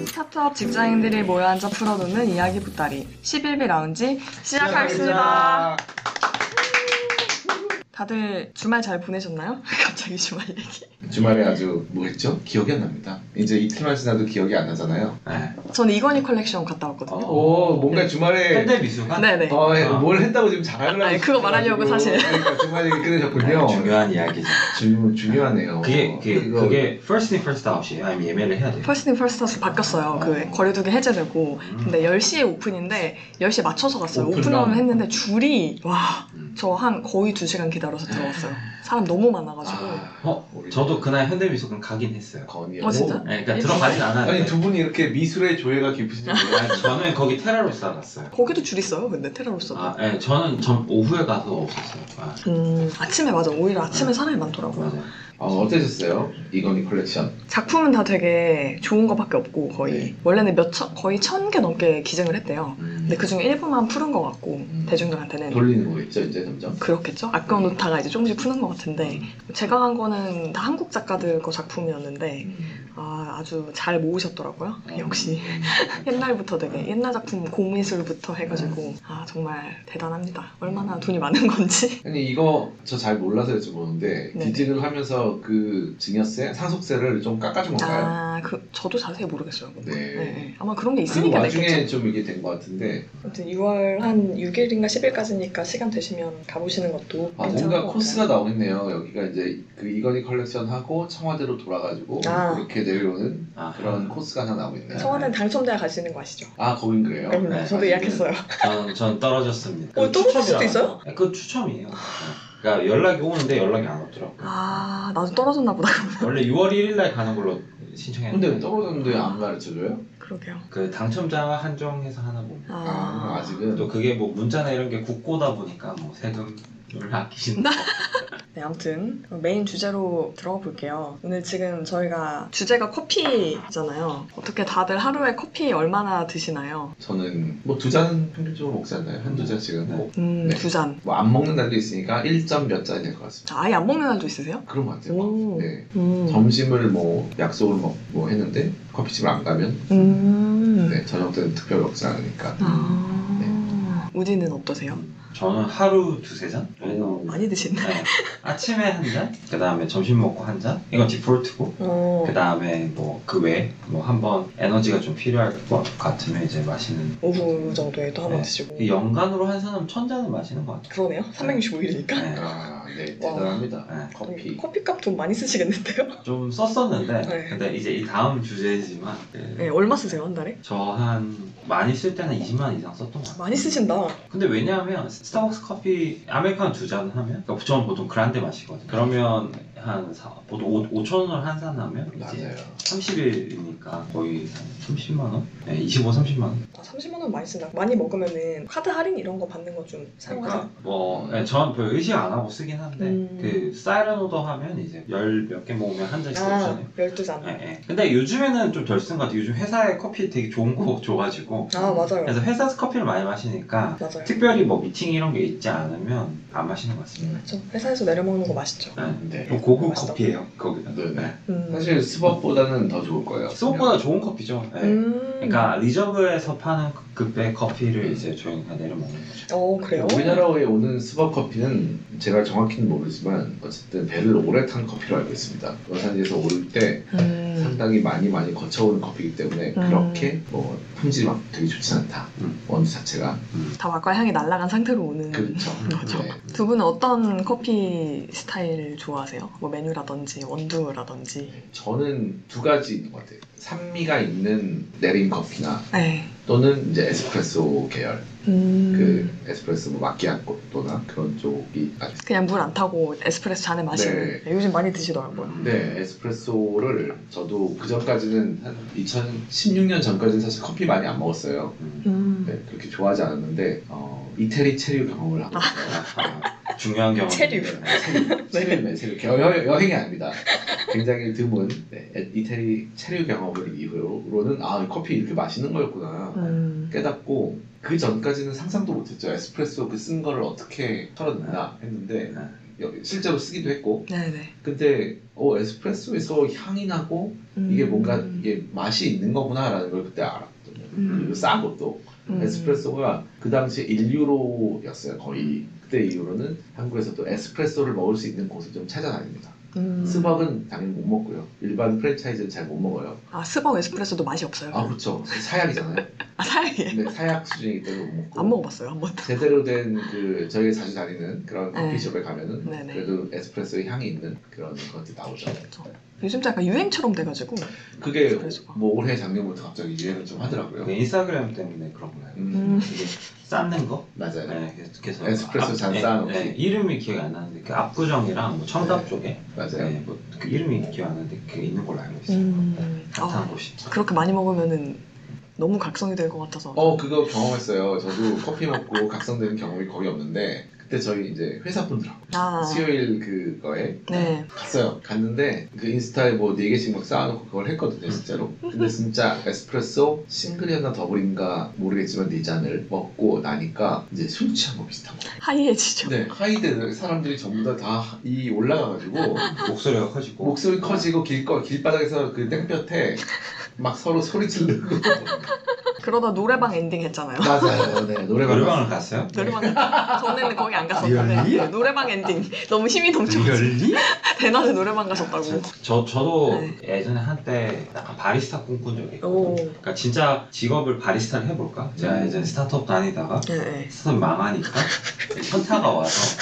스타트업 직장인들이 모여 앉아 풀어놓는 이야기 보따리 11비 라운지 시작하겠습니다. 다들 주말 잘 보내셨나요? 갑자기 주말 얘기. 주말에 아주 뭐 했죠? 기억이 안 납니다. 이제 이틀만 지나도 기억이 안 나잖아요. 네. 저는 이건희 컬렉션 갔다 왔거든요. 오, 뭔가 주말에 현대미술관? 네네. 뭘 했다고 지금 자랑을 하고 아니, 그거 말하려고 사실. 그러니까 주말 얘기 끊으셨군요. 중요한 이야기죠. 중요하네요. 그게 first in first out이에요? 아니면 예매를 해야 돼요? 퍼스트 인 퍼스트 아웃 바뀌었어요. 그 거리두기 해제되고. 근데 10시에 오픈인데 10시에 맞춰서 갔어요. 오픈런을 했는데 줄이 와, 저 한 거의 2시간 기다려서 들어갔어요. 사람 너무 많아가지고. 저도 그날 현대미술관 가긴 했어요. 건이요. 진짜? 네, 그러니까 들어가진 않았는데. 아니 두 분이 이렇게 미술의 조예가 깊으신지 몰라요. 저는 거기 테라로사 갔어요. 거기도 줄 있어요. 근데 테라로서도. 네, 저는 오후에 가서 없었어요. 아침에 맞아. 오히려 아침에 사람이 많더라고요. 맞아요. 어떠셨어요? 이건희 컬렉션. 작품은 다 되게 좋은 거밖에 없고 거의 원래는 거의 1000개 넘게 기증을 했대요. 근데 그중에 일부만 푸른 것 같고 대중들한테는 돌리는 거겠죠 이제 점점. 그렇겠죠? 아껴놓다가 이제 조금씩 푸는 것 같은데 제가 간 거는 다 한국 작가들 거 작품이었는데 아주 잘 모으셨더라고요. 역시 옛날부터 되게 옛날 작품 고미술부터 해가지고 정말 대단합니다. 얼마나 돈이 많은 건지. 아니 이거 저 잘 몰라서 여쭤보는데 네. 디즈를 하면서 그 증여세, 상속세를 좀 깎아준 건가요? 저도 자세히 모르겠어요. 네. 네. 아마 그런 게 그리고 있으니까 나중에 냈겠죠. 좀 이게 된 것 같은데. 아무튼 6월 한 6일인가 10일까지니까 시간 되시면 가보시는 것도 괜찮을 뭔가 것 코스가 같아요. 나오겠네요. 여기가 이제 그 이건희 컬렉션 하고 청와대로 돌아가지고 이렇게 내려오는 그런 코스가 하나 나오고 있네요. 청와대는 당첨돼야 갈 수 있는 거 아시죠? 거긴 그래요? 네, 저도 아직은. 예약했어요. 전 떨어졌습니다. 떨어질 수도 있어요? 그 추첨이에요. 그러니까 연락이 오는데 연락이 안 오더라고요. 나도 떨어졌나 보다. 원래 6월 1일날 가는 걸로 신청했는데. 근데 떨어졌는데 안 가르쳐줘요? 그러게요. 그 당첨자 한정해서 하나 봅니다. 아직은. 또 그게 뭐 문자나 이런 게 국고다 보니까 뭐 세금을 아끼신다. 네, 아무튼 메인 주제로 들어가 볼게요. 오늘 지금 저희가 주제가 커피잖아요. 어떻게 다들 하루에 커피 얼마나 드시나요? 저는 뭐 2잔 평균적으로 먹지 않나요? 한두 잔씩은 꼭. 네. 2잔. 뭐 안 먹는 날도 있으니까 1점 몇 잔이 될 것 같습니다. 아예 안 먹는 날도 있으세요? 그런 것 같아요. 오. 네. 점심을 뭐 약속을 뭐 했는데 커피집을 안 가면 네, 저녁 때는 특별히 먹지 않으니까. 우디는 어떠세요? 저는 하루 2-3잔? 많이 드시네. 네. 아침에 한 잔, 그 다음에 점심 먹고 한 잔. 이건 디폴트고. 그 다음에 뭐 그 외에 뭐 한번 에너지가 좀 필요할 것 같으면 이제 마시는. 오후 정도에도 한번 드시고. 연간으로 한 사람 1000잔은 마시는 것 같아요. 그러네요. 365일이니까. 네. 네, 대단합니다. 네. 커피값 돈 많이 쓰시겠는데요? 좀 썼었는데, 네. 근데 이제 이 다음 주제지만. 네, 얼마 쓰세요, 한 달에? 저 한 많이 쓸 때는 20만 원 이상 썼던 것 같아요. 많이 쓰신다. 근데 왜냐하면 스타벅스 커피 아메리카노 2잔 하면, 그러니까 저는 보통 그란데 마시거든요. 그러면 보통 5,000원을 환산하면 이제 30일이니까 거의 한 30만 원? 네, 30만 원. 30만 원 많이 쓴다. 많이 먹으면은 카드 할인 이런 거 받는 거 좀 사용하세요? 그러니까 전 별 의식 안 하고 쓰긴 한데 그 사이렌 오더 하면 이제 몇 개 먹으면 한 잔씩 없잖아요. 12잔. 네. 근데 요즘에는 좀 덜 쓴 것 같아요. 요즘 회사에 커피 되게 좋은 거 줘가지고. 맞아요. 그래서 회사에서 커피를 많이 마시니까 맞아요. 특별히 뭐 미팅 이런 게 있지 않으면 안 마시는 것 같습니다. 그렇죠. 회사에서 내려 먹는 거 맛있죠. 네. 좀 고급 맛있다. 커피예요. 거기다. 네. 사실 스벅보다는 더 좋을 거예요. 스벅보다 좋은 커피죠. 네. 그러니까 리저브에서 파는 급의 커피를 이제 저희가 내려 먹는 거죠. 그래요? 우리나라에 오는 스벅 커피는 제가 정확히는 모르지만 어쨌든 배를 오래 탄 커피로 알고 있습니다. 로산지에서 올 때 상당히 많이 거쳐오는 커피이기 때문에 그렇게 뭐 품질이 막 되게 좋지 않다. 원두 자체가. 다 막과 향이 날아간 상태로 오는 그렇죠. 거죠. 네. 두 분은 어떤 커피 스타일 좋아하세요? 뭐 메뉴라든지 원두라든지. 저는 두 가지 있는 것 같아요. 산미가 있는 내린 커피나 네. 또는 이제 에스프레소 계열. 그 에스프레소 뭐 마키아토나 그런 쪽이 아주. 그냥 물 안 타고 에스프레소 잔에 마시는. 네. 요즘 많이 드시더라고요. 네, 에스프레소를 저도 그 전까지는 한 2016년 전까지는 사실 커피 많이 안 먹었어요. 네, 그렇게 좋아하지 않았는데 이태리 체류 경험을 하고 있어요. 중요한 경험. 체류. 체류. 여행이 아닙니다. 굉장히 드문 이태리 체류 경험을 이후로는 이 커피 이렇게 맛있는 거였구나 깨닫고 그 전까지는 상상도 못했죠. 에스프레소 그 쓴 거를 어떻게 털어낸다 했는데 실제로 쓰기도 했고. 네네. 근데 에스프레소에서 향이 나고 이게 뭔가 이게 맛이 있는 거구나라는 걸 그때 알았거든요. 그리고 싼 것도. 에스프레소가 그 당시에 1유로였어요 거의. 그때 이후로는 한국에서도 에스프레소를 먹을 수 있는 곳을 좀 찾아다닙니다. 스벅은 당연히 못 먹고요. 일반 프랜차이즈는 잘 못 먹어요. 아, 스벅 에스프레소도 맛이 없어요? 아 그렇죠. 사약이잖아요. 아, 사양이에요? 네, 사약 수준이기 때문에 못 먹고. 안 먹어봤어요, 한 번도. 제대로 된 저희가 자주 다니는 그런 네. 커피숍에 가면은 네네. 그래도 에스프레소의 향이 있는 그런 것들이 나오죠. 요즘 약간 유행처럼 돼가지고. 그게 에스프레소가. 뭐 올해 작년부터 갑자기 유행을 좀 하더라고요. 그 인스타그램 때문에 그런 거예요. 이게 쌓는 거? 맞아요. 네, 그래서 에스프레소 잔 쌓아놓기. 네, 이름이 기억이 안 나는데 그 압구정이랑 뭐 청담 네. 쪽에 맞아요. 네, 그 이름이 기억 안 나는데 그게 있는 걸로 알고 있어요. 핫한 곳이. 그렇게 많이 먹으면은 너무 각성이 될 것 같아서. 그거 경험했어요. 저도 커피 먹고 각성되는 경험이 거의 없는데 그때 저희 이제 회사분들하고 아. 수요일 그거에 네. 갔어요. 갔는데 그 인스타에 뭐 4개씩 막 쌓아놓고 그걸 했거든요 진짜로. 근데 진짜 에스프레소 싱글이었나 더블인가 모르겠지만 4잔을 먹고 나니까 이제 술 취한 거 비슷한 거. 하이해지죠. 네, 하이드 사람들이 전부 다 이 올라가가지고 목소리가 커지고 목소리 커지고 길바닥에서 그 땡볕에 막 서로 소리 지르고. 그러다 노래방 엔딩 했잖아요. 맞아요. 네, 노래방을 갔어요? 노래방 전에는 거기 안 갔었는데 리얼리? 네, 노래방 엔딩 너무 힘이 넘쳐가지고 리얼리? 대낮에 노래방 가셨다고. 저도 네. 예전에 한때 약간 바리스타 꿈꾼 적이 있거든요. 오. 그러니까 진짜 직업을 바리스타를 해볼까? 제가 예전에 스타트업 다니다가 네. 스타트업 망하니까 현타가 와서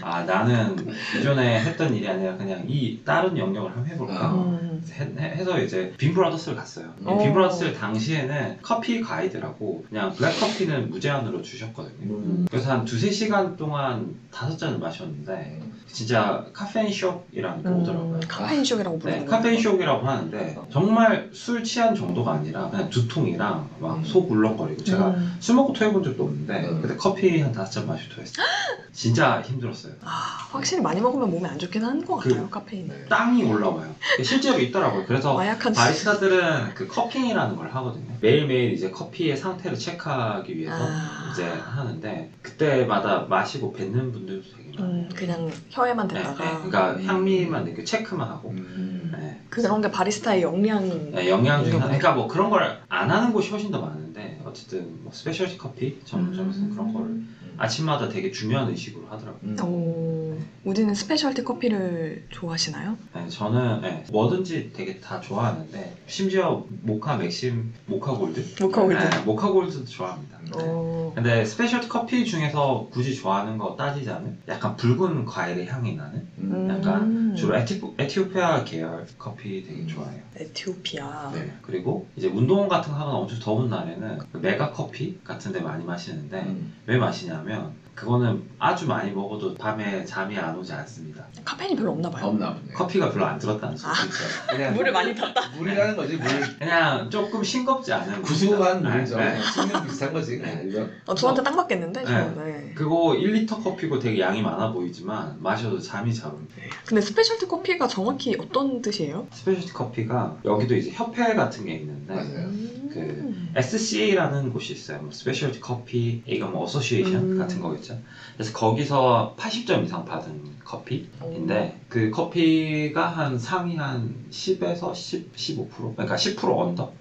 아 나는 기존에 했던 일이 아니라 그냥 이 다른 영역을 한번 해볼까? 해서 이제 빈브라더스를 갔어요. 오. 빈브라더스 당시에는 커피 가이드라고 그냥 블랙커피는 무제한으로 주셨거든요. 그래서 한 2-3시간 동안 5잔을 마셨는데 진짜 카페인숍이라는 게 오더라고요. 카페인숍이라고 네, 부르는 거예요. 카페인숍이라고 하는데 정말 술 취한 정도가 아니라 그냥 두통이랑 막 속 울렁거리고 제가 술 먹고 토해본 적도 없는데 그때 커피 한 5잔 마시고 토했어요. 진짜 힘들었어요. 아, 확실히 많이 먹으면 몸에 안 좋긴 한 것 같아요, 카페인. 땅이 올라와요. 실제로 있더라고요. 그래서 마약한 바리스타들은 그 커핑이라는 걸 하거든요. 매일매일 이제 커피의 상태를 체크하기 위해서 아. 이제 하는데 그때마다 마시고 뱉는 분들도 되게 많아요. 그냥 혀에만 네, 대다가. 네. 그러니까 향미만 느끼고 체크만 하고 네. 그런 게 바리스타의 역량. 네, 영양 중에 하나. 보네. 그러니까 뭐 그런 걸 안 하는 곳이 훨씬 더 많은데 어쨌든 뭐 스페셜티 커피 전문점에서는 그런 거를 아침마다 되게 중요한 의식으로 하더라고요. 오, 우디는 스페셜티 커피를 좋아하시나요? 네, 저는 뭐든지 되게 다 좋아하는데 심지어 모카 맥심, 모카 골드? 모카 골드. 네, 모카 골드도 좋아합니다. 네. 근데 스페셜티 커피 중에서 굳이 좋아하는 거 따지자면 약간 붉은 과일의 향이 나는 약간 주로 에티오피아 계열 커피 되게 좋아해요. 에티오피아. 네. 그리고 이제 운동 같은 거 하거나 엄청 더운 날에는 그 메가 커피 같은 데 많이 마시는데 왜 마시냐면 그거는 아주 많이 먹어도 밤에 잠이 안 오지 않습니다. 카페인이 별로 없나 봐요. 없나 보네. 커피가 별로 안 들었다는 소리죠. 그냥 물을 많이 탔다. 물이라는 거지 물. 그냥 조금 싱겁지 않은 구수한 물이다. 물이죠. 네. 식량 비슷한 거지. 그냥. 저한테 딱 맞겠는데? 네. 네. 그거 1리터 커피고 되게 양이 많아 보이지만 마셔도 잠이 잘 옵니다. 근데 스페셜티 커피가 정확히 어떤 뜻이에요? 스페셜티 커피가 여기도 이제 협회 같은 게 있는데 맞아요. 그 SCA라는 곳이 있어요. 뭐 스페셜티 커피, 이거 뭐 어소시에이션 같은 거겠죠. 그래서 거기서 80점 이상 받은 커피인데 그 커피가 한 상위 한 10에서 15%? 그러니까 10% 언더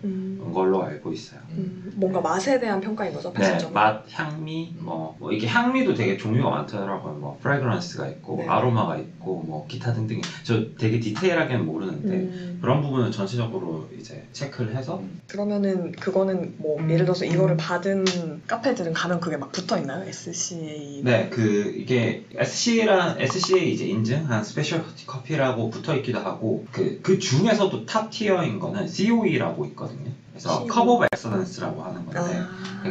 걸로 알고 있어요. 뭔가 맛에 대한 평가인 거죠? 네, 80점. 맛, 향미, 뭐 이게 향미도 되게 종류가 많더라고요. 뭐 프레그런스가 있고 네. 아로마가 있고 뭐 기타 등등. 저 되게 디테일하게는 모르는데 그런 부분은 전체적으로 이제 체크를 해서 그러면은 그거는 뭐 예를 들어서 이거를 받은 카페들은 가면 그게 막 붙어 있나요? SCA. 네, 그 이게 SCA 이제 인증한 스페셜티 커피라고 붙어 있기도 하고 그 중에서도 탑 티어인 거는 COE라고 있거든요. 그래서 COE. 컵 오브 엑설런스라고 하는 건데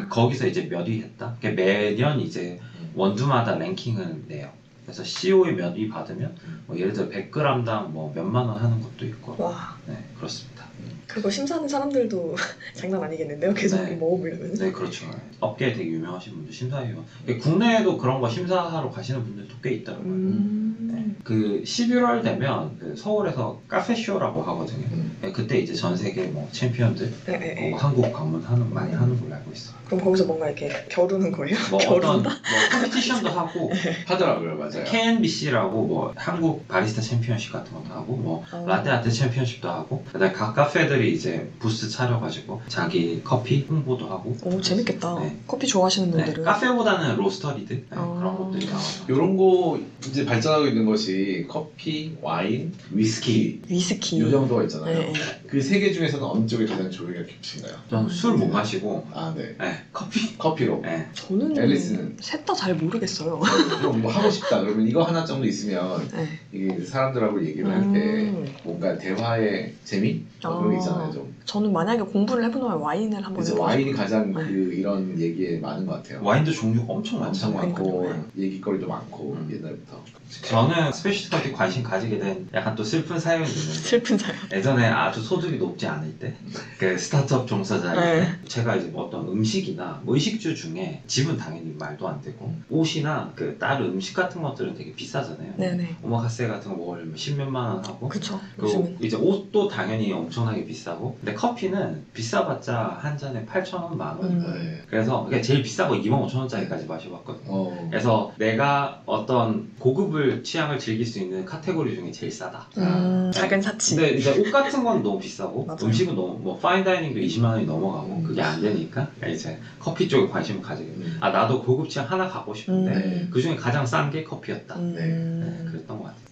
거기서 이제 몇 위 했다. 매년 이제 원두마다 랭킹을 내요. 그래서 COE 몇 위 받으면 뭐 예를 들어 100g당 뭐 몇만 원 하는 것도 있고. 와. 네, 그렇습니다. 그거 심사하는 사람들도 장난 아니겠는데요? 계속 네. 먹어보려면. 네, 그렇죠. 업계에 되게 유명하신 분들 심사위원. 국내에도 그런 거 심사하러 가시는 분들도 꽤 있더라고요. 네. 그 11월 되면 그 서울에서 카페쇼라고 하거든요. 네, 그때 이제 전 세계 뭐 챔피언들 네. 한국 방문하는 많이 하는 걸로 알고 있어요. 그럼 거기서 뭔가 이렇게 겨루는 거예요? 뭐 어떤 겨룬다? 뭐 컴피티션도 하고 하더라고요, 맞아요. KNBC라고 뭐 한국 바리스타 챔피언십 같은 것도 하고 뭐 라떼 아트 챔피언십도 하고 그다음에 각 카페들이 이제 부스 차려가지고 자기 커피 홍보도 하고. 오, 재밌겠다. 네. 커피 좋아하시는 네, 분들은. 카페보다는 로스터리드 그런 것들이 나와요. 이런 거 이제 발전하고 있는 것이 커피, 와인, 위스키 위스키. 이 정도가 있잖아요. 네. 그 세 개 중에서는 어느 쪽이 가장 조예가 깊으신가요? 저는 술 못 마시고 아, 네. 커피. 커피로. 네. 저는 앨리스는? 셋 다 잘 모르겠어요. 그럼 뭐 하고 싶다 그러면 이거 하나 정도 있으면 네. 이게 사람들하고 얘기를 할 때 뭔가 대화의 재미? 그런 게 있잖아요, 좀. 저는 만약에 공부를 해보면 와인을 한번 그래서 해보고 와인이 싶어요. 가장 네. 이런 얘기에 많은 것 같아요. 와인도 종류가 엄청 엄청 많잖아요. 많고 그러니까요. 얘기거리도 많고 옛날부터. 저는 스페셜티 커피 관심 가지게 된 약간 또 슬픈 사연이 있는데 슬픈 사연. 예전에 아주 소득이 높지 않을 때 그 스타트업 종사자일 때 네. 제가 이제 뭐 어떤 음식이나 뭐 의식주 중에 집은 당연히 말도 안 되고 옷이나 그 다른 음식 같은 것들은 되게 비싸잖아요. 네네. 오마카세 같은 거 먹으려면 10몇만 원 하고 그쵸. 그리고 요즘은. 이제 옷도 당연히 엄청나게 비싸고 근데 커피는 비싸봤자 한 잔에 8,000원, 만 원. 네. 그래서 그게 제일 비싼 거 25,000원짜리까지 마셔봤거든요. 그래서 내가 어떤 고급을 취향을 즐길 수 있는 카테고리 중에 제일 싸다. 작은 사치. 근데 이제 옷 같은 건 너무 비싸고 맞아요. 음식은 너무 뭐 파인다이닝도 20만 원이 넘어가고 그게 안 되니까 이제 커피 쪽에 관심을 가지게 돼요. 아 나도 고급 취향 하나 가고 싶은데 그 중에 가장 싼 게 커피였다. 네, 그랬던 것 같아요.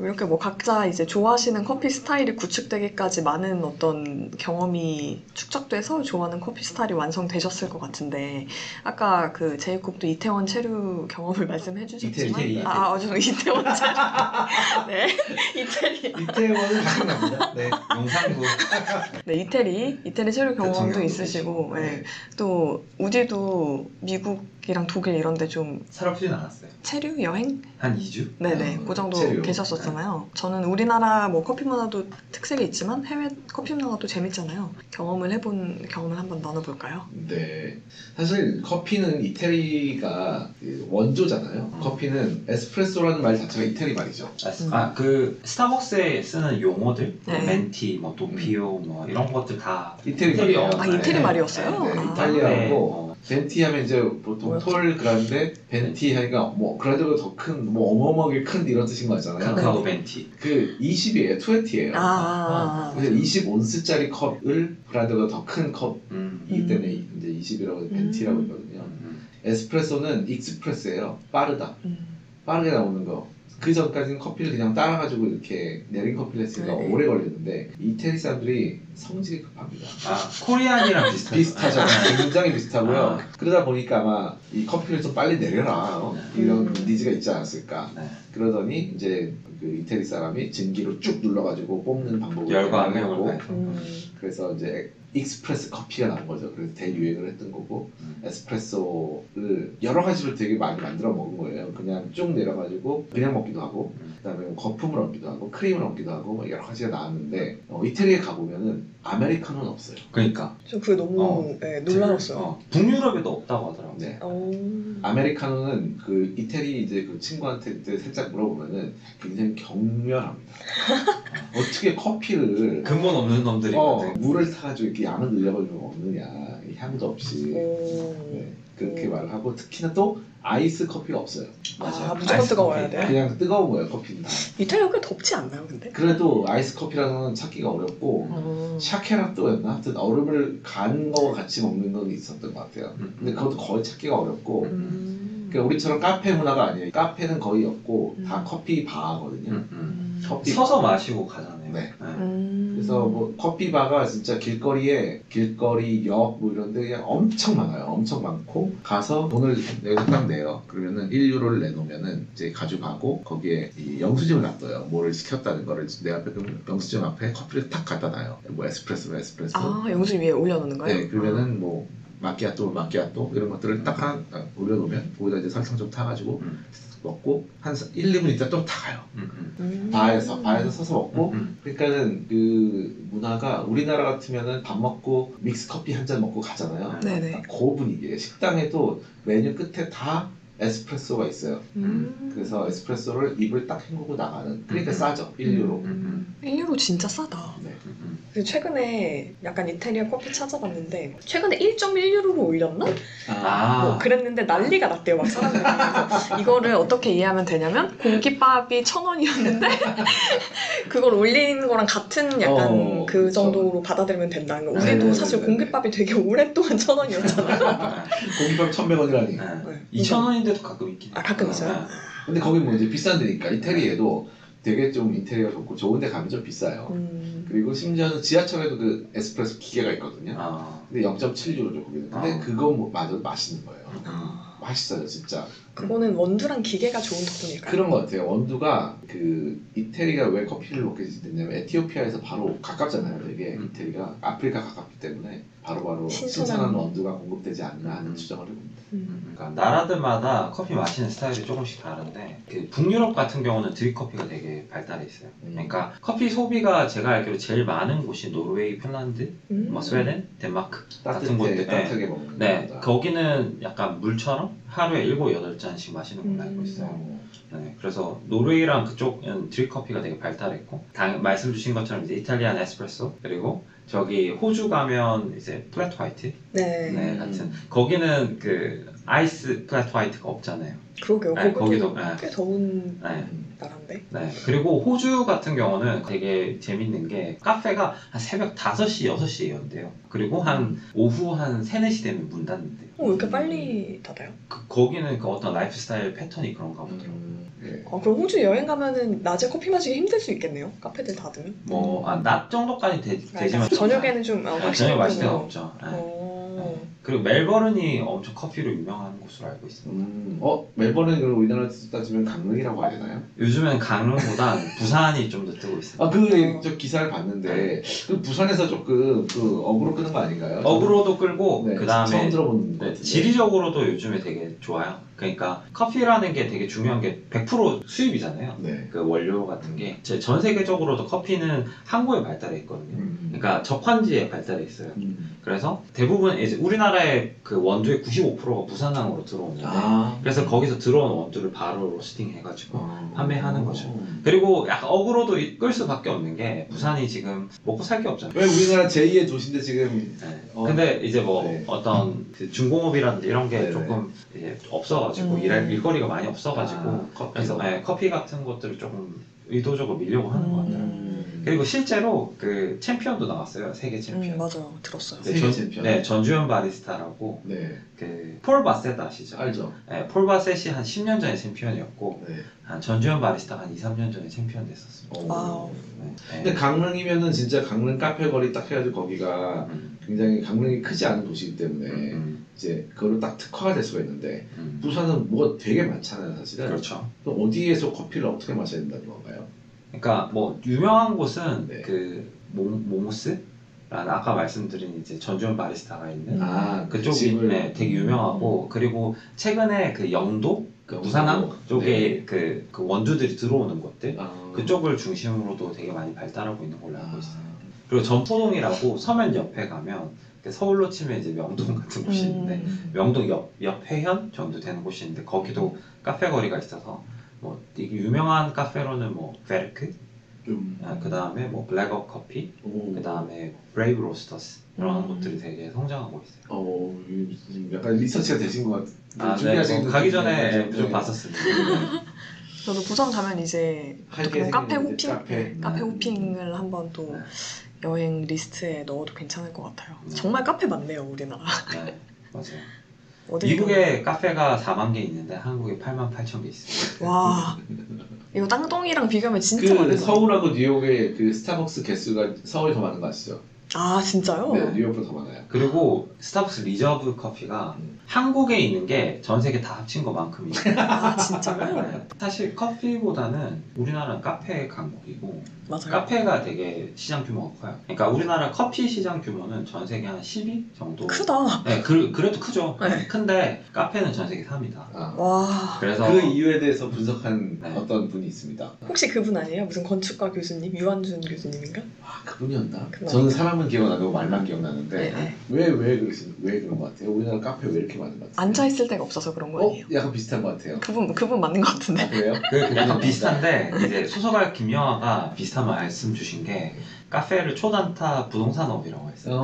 이렇게 뭐 각자 이제 좋아하시는 커피 스타일이 구축되기까지 많은 어떤 경험이 축적돼서 좋아하는 커피 스타일이 완성되셨을 것 같은데 아까 그 제이콥도 이태원 체류 경험을 말씀해 주셨지만 이태리. 저는 이태원 체류 네 이태리 이태원은 가능합니다. 네. 용산구 네 이태리 체류 경험도 대통령도 있으시고 계시고. 네. 또 우디도 미국이랑 독일 이런 데 좀 살아보진 않았어요. 체류 여행? 한 2주? 네네 그 정도 체류. 계셨었잖아요. 저는 우리나라 뭐 커피 문화도 특색이 있지만 해외 커피 문화도 재밌잖아요. 경험을 해본 경험을 한번 나눠볼까요? 네. 사실 커피는 이태리가 그 원조잖아요. 커피는 에스프레소라는 말 자체가 이태리 말이죠. 그 스타벅스에 쓰는 용어들 네. 멘티, 뭐 도피오 뭐 이런 것들 다 이태리 이태리어. 말이에요. 아 이태리 말이었어요? 네, 아. 이탈리아고 벤티 하면 이제 보통 뭐였지? 톨 그란데 벤티 하니까 뭐 그라데가 더 큰 뭐 어마어마하게 큰 이런 뜻인 거잖아요. 카카오 멘티. 그 20이에요, 20예요. 그래서 20온스짜리 컵을 브라데가 더 큰 컵이기 때문에 이제 20이라고 벤티라고 있거든요. 에스프레소는 익스프레스예요. 빠르다. 빠르게 나오는 거. 그 전까지는 커피를 그냥 따라가지고 이렇게 내린 커피를 했으니까 네. 오래 걸렸는데 이태리 사람들이 성질이 급합니다. 코리안이랑 비슷하죠. 비슷하죠. 굉장히 비슷하고요. 아. 그러다 보니까 아마 이 커피를 좀 빨리 내려라 이런 니즈가 있지 않았을까. 네. 그러더니 이제 그 이태리 사람이 증기로 쭉 눌러가지고 뽑는 방법을 열과 개발하고 압력을 그래서 이제 익스프레스 커피가 나온 거죠. 그래서 대유행을 했던 거고 에스프레소를 여러 가지로 되게 많이 만들어 먹은 거예요. 그냥 쭉 내려가지고 그냥 먹기도 하고 그다음에 거품을 얹기도 하고 크림을 얹기도 하고 뭐 여러 가지가 나왔는데 이태리에 가보면은 아메리카노는 없어요. 그러니까 저 그게 너무 놀라웠어요. 북유럽에도 없다고 하더라고요. 네. 오. 아메리카노는 그 이태리 이제 그 친구한테 이제 살짝 물어보면은 굉장히 격렬합니다. 어떻게 커피를 근본 없는 놈들이 물을 타가지고 이렇게 양을 늘려가지고 먹느냐 향도 없이 오. 네, 그렇게 말을 하고 특히나 또 아이스 커피가 없어요. 아, 무조건 뜨거워야 돼? 그냥 뜨거운 거예요 커피는 다. 이탈리아 꽤 덥지 않나요 근데? 그래도 아이스 커피라는 건 찾기가 어렵고 샤케라또였나? 하여튼 얼음을 간 거와 같이 먹는 건 있었던 것 같아요. 근데 그것도 거의 찾기가 어렵고 그러니까 우리처럼 카페 문화가 아니에요. 카페는 거의 없고 다 커피 바거든요. 커피 서서 마시고 가잖아요. 네. 그래서 뭐 커피 바가 진짜 길거리 역 뭐 이런데 그냥 엄청 많아요. 엄청 많고 가서 돈을 여기서 딱 내요. 그러면은 1유로를 내놓으면은 이제 가져가고 거기에 이 영수증을 놔둬요. 뭐를 시켰다는 거를 내 앞에 그 영수증 앞에 커피를 탁 갖다 놔요. 뭐 에스프레소. 아 영수증 위에 올려놓는 거예요? 네. 그러면은 뭐 마키아토 이런 것들을 딱 하나 올려놓으면 거기다 이제 설탕 좀 타가지고 먹고 한 1, 2분 있다 또 다 가요. 바에서 서서 먹고 그러니까는 그 문화가 우리나라 같으면은 밥 먹고 믹스 커피 한 잔 먹고 가잖아요. 네네. 그 분위기예요. 식당에도 메뉴 끝에 다 에스프레소가 있어요. 그래서 에스프레소를 입을 딱 헹구고 나가는. 그러니까 싸죠. 1유로. 1유로 진짜 싸다. 네. 그래서 최근에 약간 이태리아 커피 찾아봤는데 최근에 1.1유로로 올렸나? 뭐 그랬는데 난리가 났대요. 막 사람들이. 그래서 이거를 어떻게 이해하면 되냐면 공깃밥이 1,000원이었는데 그걸 올린 거랑 같은 약간 그 정도로 받아들이면 된다는 거. 우리도 네, 사실 네, 공깃밥이 되게 오랫동안 1,000원이었잖아요. 공깃밥 1,100원이라니. 네. 2,000원인데도 가끔 있긴 해요. 가끔 있어요? 네. 근데 거기 뭐 이제 비싼 데니까 이태리에도 되게 좀 인테리어가 좋고 좋은 데 가면 좀 비싸요. 그리고 심지어는 지하철에도 그 에스프레소 기계가 있거든요. 근데 0.7유로죠 거기는. 근데 그거 뭐 마저 맛있는 거예요. 맛있어요 진짜. 그거는 원두랑 기계가 좋은 덕분일까요? 그런 것 같아요. 원두가 그 이태리가 왜 커피를 먹게 됐냐면 에티오피아에서 바로 가깝잖아요. 되게 이태리가 아프리카 가깝기 때문에 바로바로 신선한 원두가 공급되지 않나 하는 추정을 해봅니다. 그러니까 나라들마다 커피 마시는 스타일이 조금씩 다른데 그 북유럽 같은 경우는 드립커피가 되게 발달해 있어요. 그러니까 커피 소비가 제가 알기로 제일 많은 곳이 노르웨이, 핀란드, 뭐 스웨덴, 덴마크 같은 곳들. 따뜻하게 먹는 네, 거다. 거기는 약간 물처럼 하루에 7, 8잔씩 마시는 걸로 알고 있어요. 네, 그래서 노르웨이랑 그쪽은 드립커피가 되게 발달했고 말씀 주신 것처럼 이제 이탈리안 에스프레소 그리고 저기 호주 가면 이제 플랫 화이트 네. 같은 거기는 그 아이스 플랫 화이트가 없잖아요. 그러게요. 네, 거기도 거기도 꽤 더운 네. 나라인데. 네. 그리고 호주 같은 경우는 되게 재밌는 게 카페가 한 새벽 5시, 6시에 연대요. 그리고 한 오후 한 3, 4시 되면 문 닫는데요. 왜 이렇게 빨리 닫아요? 거기는 그 어떤 라이프 스타일 패턴이 그런가 보더라고요. 네. 그럼 호주 여행 가면은 낮에 커피 마시기 힘들 수 있겠네요? 카페들 닫으면? 낮 정도까지 되지만 저녁에는 좀 저녁 마실 데가 없죠. 네. 어... 그리고 멜버른이 엄청 커피로 유명한 곳으로 알고 있습니다. 멜버른은 그럼 우리나라 따지면 강릉이라고 해야 되나요? 요즘엔 강릉보다 부산이 좀 더 뜨고 있습니다. 저 기사를 봤는데 그 부산에서 조금 그 어그로 끄는 거 아닌가요? 어그로도 끌고 네, 그 다음에 처음 들어보는 것 같은데. 지리적으로도 요즘에 되게 좋아요. 그러니까 커피라는 게 되게 중요한 게 100% 수입이잖아요. 네. 그 원료 같은 게 전 세계적으로도 커피는 항구에 발달해 있거든요. 그러니까 적환지에 발달해 있어요. 그래서 대부분 이제 우리나라의 그 원두의 95%가 부산항으로 들어오는데 그래서 거기서 들어온 원두를 바로 로스팅 해가지고 판매하는 거죠. 그리고 약간 어그로도 끌 수밖에 없는 게 부산이 지금 먹고 살 게 없잖아요. 왜 우리나라 제2의 도시인데 지금 네. 근데 이제 뭐 네. 어떤 그 중공업이라든지 이런 게 네네. 조금 이제 없어가지고 일거리가 많이 없어가지고 그래서 커피 같은 것들을 조금 의도적으로 밀려고 하는 것 같아요. 그리고 실제로 그 챔피언도 나왔어요. 세계 챔피언. 맞아요. 들었어요. 세계 챔피언. 네, 전주현 바리스타라고 네. 그 폴 바셋 아시죠? 알죠. 네, 폴 바셋이 한 10년 전에 챔피언이었고 네. 한 전주현 바리스타가 한 2, 3년 전에 챔피언 됐었습니다. 와우. 네. 근데 강릉이면은 진짜 강릉 카페 거리 딱 해가지고 거기가 굉장히 강릉이 크지 않은 도시이기 때문에 이제 그걸로 딱 특화가 될 수가 있는데 부산은 뭐가 되게 많잖아요 사실은. 그렇죠. 그럼 어디에서 커피를 어떻게 마셔야 된다는 건가요? 그러니까 뭐 유명한 곳은 네. 그 모모스라는 아까 말씀드린 이제 전주현 바리스타가 있는 그쪽이 집을 되게 유명하고 그리고 최근에 그 영도 그 부산항 쪽에 그 원두들이 들어오는 곳들 그쪽을 중심으로도 되게 많이 발달하고 있는 걸로 알고 있어요. 그리고 전포동이라고 서면 옆에 가면 서울로 치면 이제 명동 같은 곳이 있는데 명동 옆 회현 정도 되는 곳이 있는데 거기도 카페 거리가 있어서 뭐 되게 유명한 카페로는 뭐 베르크 그 다음에 뭐 블랙업 커피 그 다음에 브레이브 로스터스 이런 곳들이 되게 성장하고 있어요. 약간 리서치가 되신 것 같아요. 네, 가기 전에 좀 봤었습니다. 저도 부산 가면 이제 할게 카페 생겼는데, 호핑? 카페 호핑을 한번 또 여행 리스트에 넣어도 괜찮을 것 같아요. 정말 카페 많네요, 우리나라. 네, 맞아요. 가면. 미국에 카페가 4만 개 있는데 한국에 8만 8천 개 있습니다. 와, 이거 땅덩이랑 비교하면 진짜 그 많네요. 서울하고 뉴욕의 그 스타벅스 개수가 서울이 더 많은 거 아시죠? 아, 진짜요? 네, 뉴욕보다 더 많아요. 그리고 스타벅스 리저브 커피가 한국에 있는 게 전 세계 다 합친 것만큼이에요. 아, 진짜요? 네. 사실 커피보다는 우리나라는 카페 강국이고 맞아요. 카페가 되게 시장 규모가 커요. 그러니까 우리나라 커피 시장 규모는 전 세계 한 10위 정도. 크다. 네, 그래도 크죠. 네. 큰데 카페는 전 세계 3위다. 와. 그래서 그 이유에 대해서 분석한 네. 어떤 분이 있습니다. 혹시 그분 아니에요? 무슨 건축가 교수님? 유한준 교수님인가? 그분이었나? 그건 저는 아닌가? 사람은 기억 안 나고 말만 기억나는데 네. 왜 그런 것 같아요? 우리나라 카페 왜 이렇게 많은 것 같아요? 앉아있을 데가 없어서 그런 거예요. 약간 비슷한 것 같아요. 그분 맞는 것 같은데. 아, 그래요? 약간 비슷한데 이제 소설가 김영하가 비슷한 말씀 주신 게 카페를 초단타 부동산업이라고 했어요.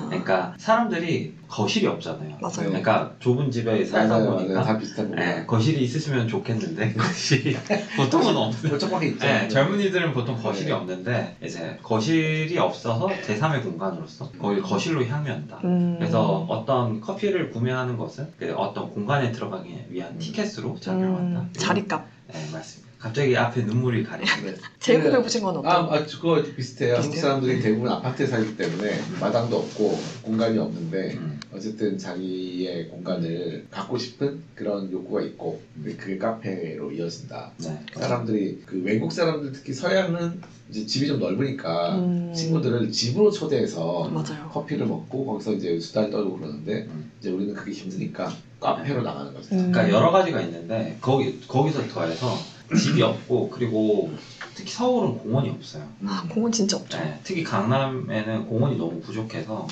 그러니까 사람들이 거실이 없잖아요. 맞아요. 그러니까 좁은 집에 살다 보니까 다 비슷한 거예요. 거실이 있으면 좋겠는데 거실이 보통은 없는. 홀짝밖에 있죠. 젊은이들은 보통 거실이 네. 없는데 이제 거실이 없어서 제3의 공간으로서 거기 거실로 향유한다. 그래서 어떤 커피를 구매하는 것은 그 어떤 공간에 들어가기 위한 티켓으로 작용한다. 자리값. 네, 맞습니다. 갑자기 앞에 눈물이 가리네. 제휴해보신 건 어때요? 그거 비슷해요. 한국 사람들이 대부분 아파트에 살기 때문에 마당도 없고 공간이 없는데 어쨌든 자기의 공간을 갖고 싶은 그런 욕구가 있고 근데 그게 카페로 이어진다. 네. 사람들이 그 외국 사람들 특히 서양은 이제 집이 좀 넓으니까 친구들을 집으로 초대해서 맞아요. 커피를 먹고 거기서 이제 수다를 떨고 그러는데 이제 우리는 그게 힘드니까 카페로 나가는 거죠. 그러니까 여러 가지가 있는데 거기서 더해서 집이 없고 그리고 특히 서울은 공원이 없어요. 공원 진짜 없죠. 네, 특히 강남에는 공원이 너무 부족해서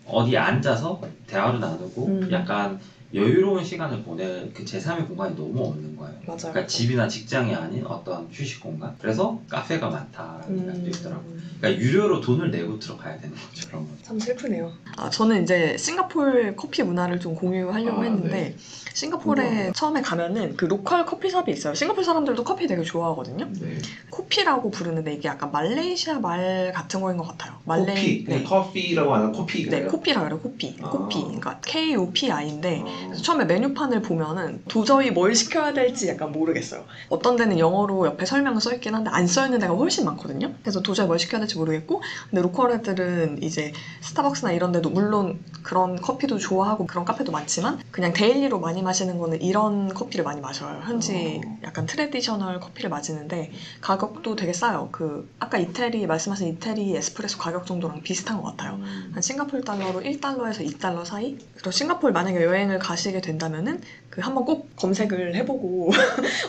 어디 앉아서 대화를 나누고 약간 여유로운 시간을 보낼 그 제3의 공간이 너무 없는 거예요. 맞아요. 그러니까 집이나 직장이 아닌 어떤 휴식 공간. 그래서 카페가 많다라는 생각도 있더라고요. 그러니까 유료로 돈을 내고 들어가야 되는 거죠. 그런 거. 참 슬프네요. 저는 이제 싱가포르 커피 문화를 좀 공유하려고 했는데 네. 싱가포르에 처음에 가면은 그 로컬 커피숍이 있어요. 싱가포르 사람들도 커피 되게 좋아하거든요. 네. 코피라고 부르는데 이게 약간 말레이시아 말 같은 거인 것 같아요. 코피, 네. 커피라고 하는 코피. 네, 코피라 그래요. 코피. 코피. 그러니까 KOPI인데 그래서 처음에 메뉴판을 보면은 도저히 뭘 시켜야 될지 약간 모르겠어요. 어떤 데는 영어로 옆에 설명을 써있긴 한데 안 써있는 데가 훨씬 많거든요. 그래서 도저히 뭘 시켜야 될지 모르겠고 근데 로컬 애들은 이제 스타벅스나 이런 데도 물론 그런 커피도 좋아하고 그런 카페도 많지만 그냥 데일리로 많이 마시는 거는 이런 커피를 많이 마셔요. 현지 약간 트레디셔널 커피를 마시는데 가격도 되게 싸요. 그 아까 이태리 말씀하신 이태리 에스프레소 가격 정도랑 비슷한 것 같아요. 한 싱가포르 달러로 1달러에서 2달러 사이? 그리고 싱가포르 만약에 여행을 가시게 된다면은 그 한번 꼭 검색을 해보고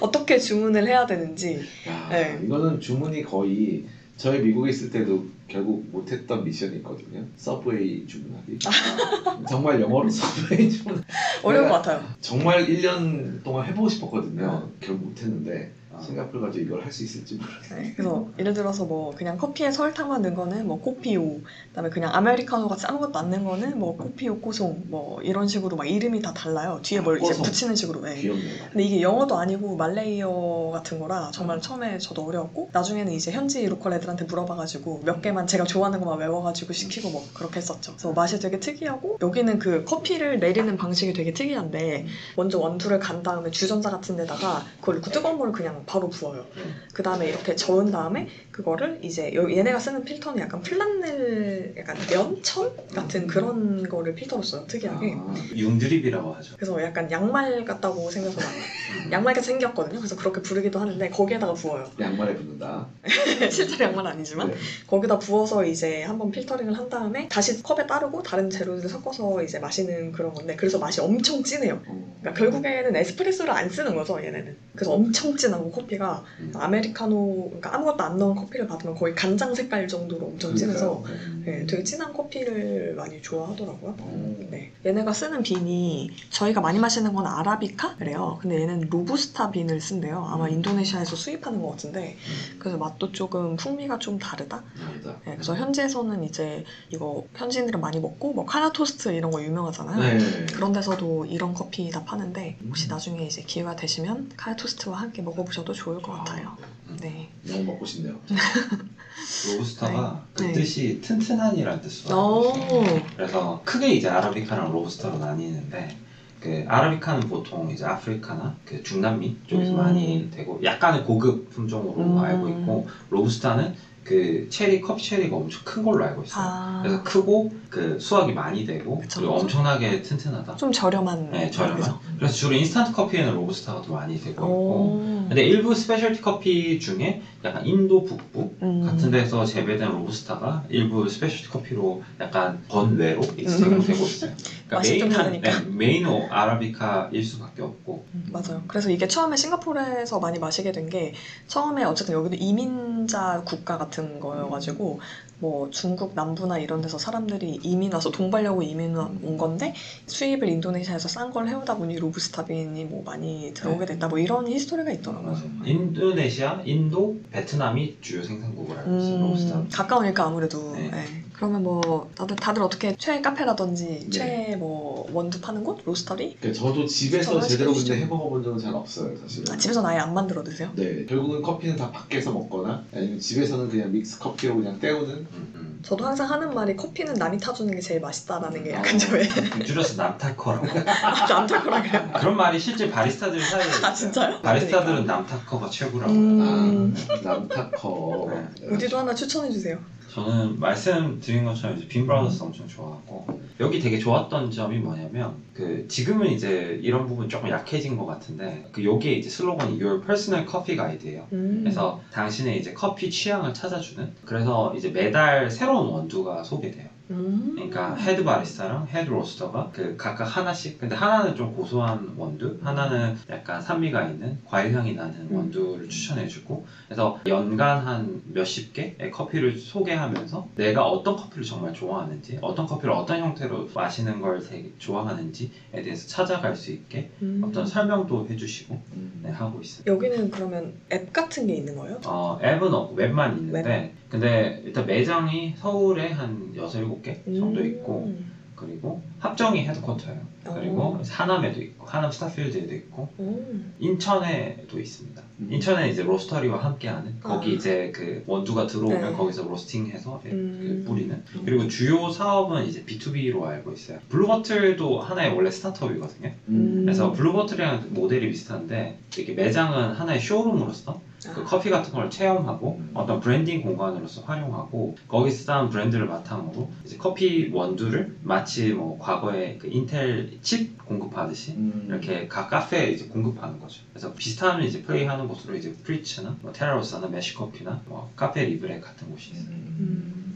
어떻게 주문을 해야 되는지. 야, 네. 이거는 주문이 거의 저희 미국에 있을 때도 결국 못했던 미션이 있거든요. 서브웨이 주문하기. 정말 영어로 서브웨이 주문. 어려운 것 같아요. 정말 1년 동안 해보고 싶었거든요. 결국 못했는데 싱가포르 가서 이걸 할 수 있을지 모르겠어요. 네, 그래서 예를 들어서 뭐 그냥 커피에 설탕만 넣은 거는 뭐 코피오, 그다음에 그냥 아메리카노 같이 아무것도 안 넣은 거는 뭐 코피오 꼬송 뭐 이런 식으로 막 이름이 다 달라요. 뒤에 뭘 이제 꼬송. 붙이는 식으로. 네. 귀엽네요. 근데 이게 영어도 아니고 말레이어 같은 거라 정말 처음에 저도 어려웠고 나중에는 이제 현지 로컬 애들한테 물어봐가지고 몇 개만 제가 좋아하는 것만 외워가지고 시키고 뭐 그렇게 했었죠. 그래서 맛이 되게 특이하고 여기는 그 커피를 내리는 방식이 되게 특이한데 먼저 원두를 간 다음에 주전자 같은 데다가 그걸 뜨거운 물을 그냥 바로 부어요. 그 다음에 이렇게 저은 다음에 그거를 이제 얘네가 쓰는 필터는 약간 플란넬 약간 면천 같은 그런 거를 필터로 써요. 특이하게. 융드립이라고 하죠. 그래서 약간 양말 같다고 생겨서 양말같이 생겼거든요. 그래서 그렇게 부르기도 하는데 거기에다가 부어요. 양말에 붓는다. 실제로 양말은 아니지만 네. 거기다 부어서 이제 한번 필터링을 한 다음에 다시 컵에 따르고 다른 재료들을 섞어서 이제 마시는 그런 건데 그래서 맛이 엄청 진해요. 그러니까 결국에는 에스프레소를 안 쓰는 거죠, 얘네는. 그래서 엄청 진하고 커피가 아메리카노, 그러니까 아무것도 안 넣은 커피를 받으면 거의 간장 색깔 정도로 엄청 진해서 네, 되게 진한 커피를 많이 좋아하더라고요. 네. 얘네가 쓰는 빈이 저희가 많이 마시는 건 아라비카래요. 근데 얘는 로부스타 빈을 쓴대요. 아마 인도네시아에서 수입하는 것 같은데 그래서 맛도 조금 풍미가 좀 다르다. 네, 그래서 현지에서는 이제 이거 현지인들은 많이 먹고 뭐 카나 토스트 이런 거 유명하잖아요. 네. 그런 데서도 이런 커피 다 파는데 혹시 나중에 이제 기회가 되시면 카나 토스트와 함께 먹어보셔도 좋을 것 같아요. 네. 너무 먹고 싶네요. 로부스타가 네. 그 뜻이 튼튼한이라는 뜻으로 오. 알고 있어요. 그래서 크게 이제 아라비카랑 로부스타로 나뉘는데 그 아라비카는 보통 이제 아프리카나 그 중남미 쪽에서 많이 되고 약간의 고급 품종으로 알고 있고 로부스타는 그 커피 체리가 엄청 큰 걸로 알고 있어요. 그래서 크고 그 수확이 많이 되고 그쵸, 그리고 그쵸? 엄청나게 튼튼하다. 좀 저렴한. 네, 저렴한. 그죠? 그래서 주로 인스턴트 커피에는 로부스타가 더 많이 되고 있고 오. 근데 일부 스페셜티 커피 중에 약간 인도 북부 같은 데서 재배된 로부스타가 일부 스페셜티 커피로 약간 번외로 익스트랙되고 있어요. 그러니까 맛이 좀 다르니까. 메인 아라비카일 수밖에 없고. 맞아요. 그래서 이게 처음에 싱가포르에서 많이 마시게 된 게 처음에 어쨌든 여기도 이민자 국가 같은 같은 거여가지고 뭐 중국 남부나 이런 데서 사람들이 이민 와서 돈 벌려고 이민 온 건데 수입을 인도네시아에서 싼 걸 해오다 보니 로부스타빈이 뭐 많이 들어오게 됐다 뭐 이런 히스토리가 있더라고요. 인도네시아, 인도, 베트남이 주요 생산국을 알고 있어요. 로스타. 가까우니까 아무래도. 네. 네. 그러면 뭐 다들 어떻게 최애 카페라든지 네. 최애 뭐 원두 파는 곳? 로스터리? 그러니까 저도 집에서 추천을 제대로 시켜주시죠. 근데 해먹어본 적은 잘 없어요, 사실은. 아, 집에서는 아예 안 만들어 드세요? 네, 결국은 커피는 다 밖에서 먹거나 아니면 집에서는 그냥 믹스 커피로 그냥 때우는. 저도 항상 하는 말이 커피는 남이 타주는 게 제일 맛있다라는 게 약간 저의 줄여서 남타커라고. 남자거라 그래요. 그런 말이 실제 바리스타들 사이에 있어요. 아 진짜요? 바리스타들은 남타커가 최고라고. 남타커. 네. 우디도 하나 추천해 주세요. 저는 말씀드린 것처럼 이제 빈 브라더스 엄청 좋아하고 여기 되게 좋았던 점이 뭐냐면 그 지금은 이제 이런 부분 조금 약해진 것 같은데 그 여기에 이제 슬로건이 Your Personal Coffee Guide예요. 그래서 당신의 이제 커피 취향을 찾아주는 그래서 이제 매달 새로운 원두가 소개돼요. 그러니까 헤드 바리스타랑 헤드 로스터가 그 각각 하나씩 근데 하나는 좀 고소한 원두 하나는 약간 산미가 있는 과일향이 나는 원두를 추천해주고 그래서 연간 한 몇십 개의 커피를 소개하면서 내가 어떤 커피를 정말 좋아하는지 어떤 커피를 어떤 형태로 마시는 걸 되게 좋아하는지에 대해서 찾아갈 수 있게 어떤 설명도 해주시고 네, 하고 있습니다. 여기는 그러면 앱 같은 게 있는 거예요? 앱은 없고 웹만 있는데 근데 일단 매장이 서울에 한 6, 7개 정도 있고 그리고 합정이 헤드쿼터예요. 그리고 하남에도 있고 하남 스타필드에도 있고 인천에도 있습니다. 인천에 이제 로스터리와 함께하는 거기 이제 그 원두가 들어오면 네. 거기서 로스팅해서 그 뿌리는 그리고 주요 사업은 이제 B2B로 알고 있어요. 블루버틀도 하나의 원래 스타트업이거든요. 그래서 블루버틀이랑 모델이 비슷한데 이렇게 매장은 하나의 쇼룸으로서 그 커피 같은 걸 체험하고 어떤 브랜딩 공간으로서 활용하고 거기서 쌓은 브랜드를 바탕으로 이제 커피 원두를 마치 뭐 과거에 그 인텔 칩 공급하듯이 이렇게 각 카페에 이제 공급하는 거죠. 그래서 비슷한 이제 플레이하는 곳으로 이제 프리츠나 뭐 테라로사나 메쉬커피나 뭐 카페 리브레 같은 곳이 있어요.